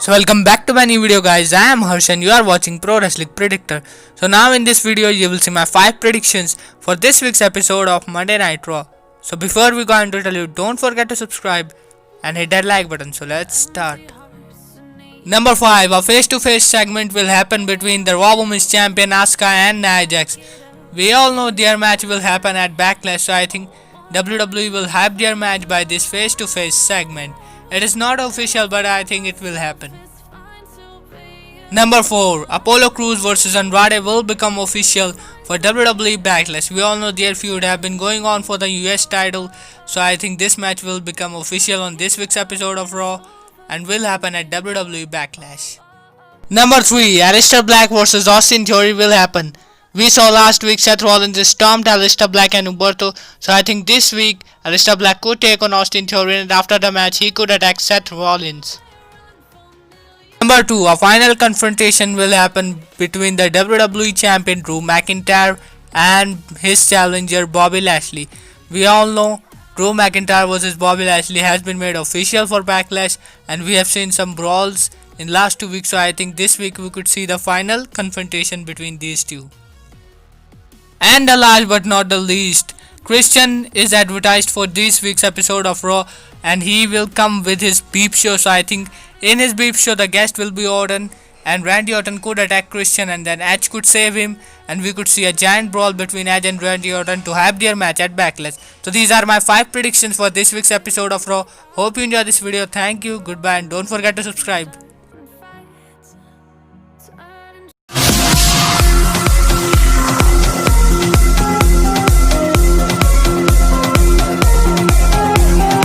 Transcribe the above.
So welcome back to my new video guys. I am Harsh and you are watching Pro Wrestling Predictor. So now in this video you will see my 5 predictions for this week's episode of Monday Night Raw. So before we go on to tell you, don't forget to subscribe and hit that like button. So let's start. Number 5. A face-to-face segment will happen between the Raw Women's Champion Asuka and Nia Jax. We all know their match will happen at Backlash, so I think WWE will hype their match by this face-to-face segment. It is not official, but I think it will happen. Number 4. Apollo Crews vs Andrade will become official for WWE Backlash. We all know their feud have been going on for the US title, so I think this match will become official on this week's episode of Raw and will happen at WWE Backlash. Number 3. Aleister Black vs Austin Theory will happen. We saw last week Seth Rollins stomped Aleister Black and Humberto, so I think this week Aleister Black could take on Austin Theory and after the match he could attack Seth Rollins. Number 2. A final confrontation will happen between the WWE Champion Drew McIntyre and his challenger Bobby Lashley. We all know Drew McIntyre vs Bobby Lashley has been made official for Backlash and we have seen some brawls in last 2 weeks, so I think this week we could see the final confrontation between these two. And the last but not the least, Christian is advertised for this week's episode of Raw and he will come with his beep show, so I think in his beep show the guest will be Orton and Randy Orton could attack Christian and then Edge could save him and we could see a giant brawl between Edge and Randy Orton to have their match at Backlash. So these are my 5 predictions for this week's episode of Raw. Hope you enjoyed this video. Thank you, goodbye and don't forget to subscribe.